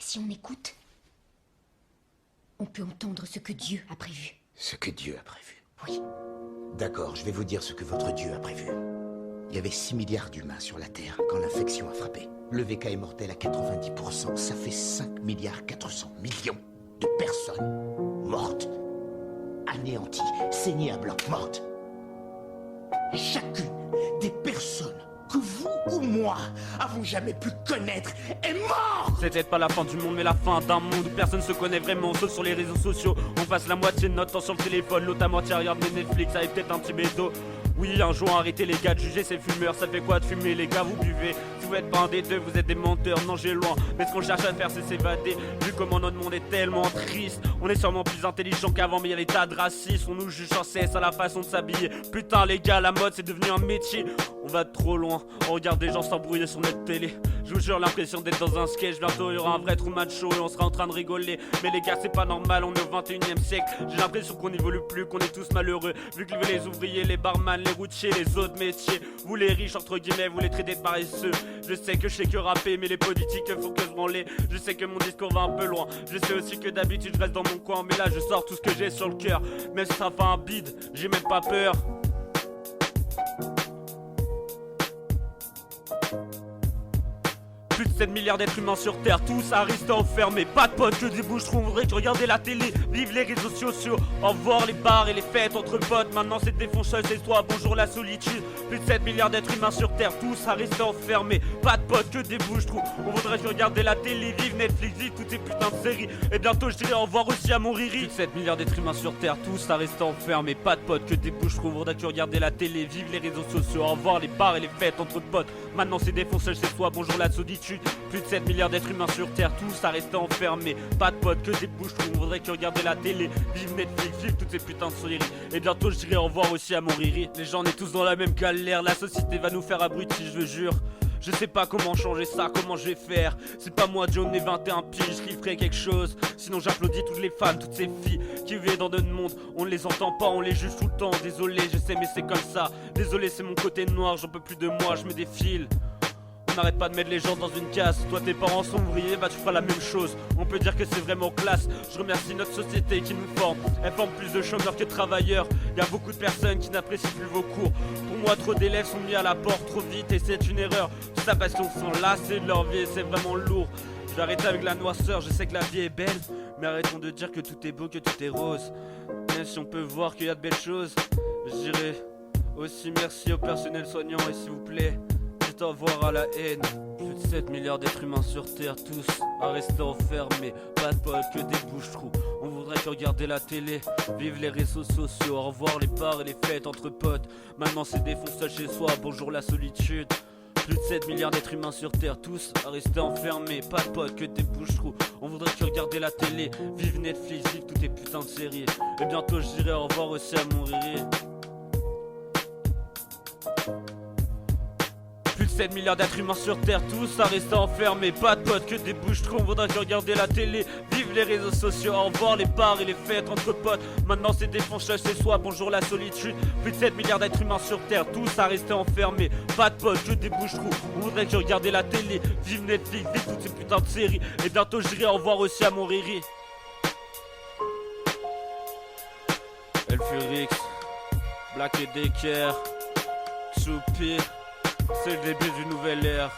Si on écoute, on peut entendre ce que Dieu a prévu. Ce que Dieu a prévu. Oui. D'accord, je vais vous dire ce que votre Dieu a prévu. Il y avait 6 milliards d'humains sur la Terre quand l'infection a frappé. Le VK est mortel à 90%. Ça fait 5 milliards 400 millions de personnes mortes. Anéanties, saignées à blanc, mortes. Et chacune des personnes que vous ou moi avons jamais pu connaître est morte. C'est peut-être pas la fin du monde mais la fin d'un monde où personne se connaît vraiment, sauf sur les réseaux sociaux. On passe la moitié de notre temps sur le téléphone, l'autre à moitié regarde des Netflix avec peut-être un petit bédo. Oui, un jour arrêtez les gars de juger ces fumeurs. Ça fait quoi de fumer les gars, vous buvez. Si vous êtes pas un des deux, vous êtes des menteurs. Non, j'ai loin, mais ce qu'on cherche à faire c'est s'évader. Vu comment notre monde est tellement triste, on est sûrement plus intelligent qu'avant, mais y'a des tas de racistes. On nous juge sans cesse à la façon de s'habiller. Putain les gars, la mode c'est devenu un métier. On va trop loin, on regarde des gens s'embrouiller sur notre télé. Je vous jure, l'impression d'être dans un sketch. Bientôt il y aura un vrai Truman Show et on sera en train de rigoler. Mais les gars, c'est pas normal, on est au 21e siècle. J'ai l'impression qu'on n'évolue plus, qu'on est tous malheureux. Vu que les ouvriers, les barman, les routiers, les autres métiers, vous les riches entre guillemets, vous les traitez de paresseux. Je sais que je sais que rapper, mais les politiques font que se branler. Je sais que mon discours va un peu loin. Je sais aussi que d'habitude je reste dans mon coin, mais là je sors tout ce que j'ai sur le cœur. Même si ça fait un bide, j'ai même pas peur. Plus de 7 milliards d'êtres humains sur Terre, tous à rester enfermés. Pas de potes, que des boucherons, on voudrait que regarder la télé. Vive les réseaux sociaux, au revoir les bars et les fêtes entre potes. Maintenant c'est défonceuse et toi, bonjour la solitude. Plus de 7 milliards d'êtres humains sur Terre, tous à rester enfermés. Pas de potes, que des boucherons, on voudrait que regarder la télé. Vive Netflix, vive toutes ces putains de séries. Et bientôt je dirai au revoir aussi à mon Riri. Plus de 7 milliards d'êtres humains sur Terre, tous à rester enfermés. Pas de potes, que des boucherons, on voudrait que regarder la télé. Vive les réseaux sociaux, au revoir les bars et les fêtes entre potes. Maintenant c'est défonceuse chez toi, bonjour la solitude. Plus de 7 milliards d'êtres humains sur Terre, tous à rester enfermés. Pas de potes, que des boucherons, on voudrait que regarder la télé. Vive Netflix, vive toutes ces putains de séries. Et bientôt je dirai au revoir aussi à mon Riri. Les gens on est tous dans la même galère, la société va nous faire abrutis, je le jure. Je sais pas comment changer ça, comment je vais faire. C'est pas moi John, les 21 piges, je ferai quelque chose. Sinon j'applaudis toutes les femmes, toutes ces filles qui vivent dans notre monde. On ne les entend pas, on les juge tout le temps. Désolé, je sais mais c'est comme ça. Désolé, c'est mon côté noir, j'en peux plus de moi, je me défile. On n'arrête pas de mettre les gens dans une case. Toi tes parents sont ouvriers, bah tu feras la même chose. On peut dire que c'est vraiment classe. Je remercie notre société qui nous forme. Elle forme plus de chômeurs que de travailleurs. Y a beaucoup de personnes qui n'apprécient plus vos cours. Pour moi trop d'élèves sont mis à la porte trop vite et c'est une erreur. Tout ça parce qu'on s'en lassé de leur vie et c'est vraiment lourd. J'arrête avec la noirceur, je sais que la vie est belle. Mais arrêtons de dire que tout est beau, que tout est rose. Même si on peut voir qu'il y a de belles choses, je dirais aussi merci au personnel soignant et s'il vous plaît, au revoir à la haine. Plus de 7 milliards d'êtres humains sur Terre, tous à rester enfermés. Pas de potes, que des bouches-trous. On voudrait que regarder la télé. Vive les réseaux sociaux, au revoir les bars et les fêtes entre potes. Maintenant c'est défonçage chez soi, bonjour la solitude. Plus de 7 milliards d'êtres humains sur Terre, tous à rester enfermés. Pas de potes, que des bouches-trous. On voudrait que regarder la télé. Vive Netflix, vive toutes les putains de séries. Et bientôt je dirai au revoir aussi à mon Riri. Plus de 7 milliards d'êtres humains sur Terre, tous à rester enfermés. Pas de potes, que des bouches-trous, on voudrait que regarder la télé. Vive les réseaux sociaux, au revoir les bars et les fêtes entre potes. Maintenant c'est défonçage chez soi, bonjour la solitude. Plus de 7 milliards d'êtres humains sur Terre, tous à rester enfermés. Pas de potes, que des bouches-trous, on voudrait que regarder la télé. Vive Netflix, vive toutes ces putains de séries. Et bientôt je dirai au revoir aussi à mon Riri. Elfurix, Black et Decker, Soupir. C'est le début d'une nouvelle ère.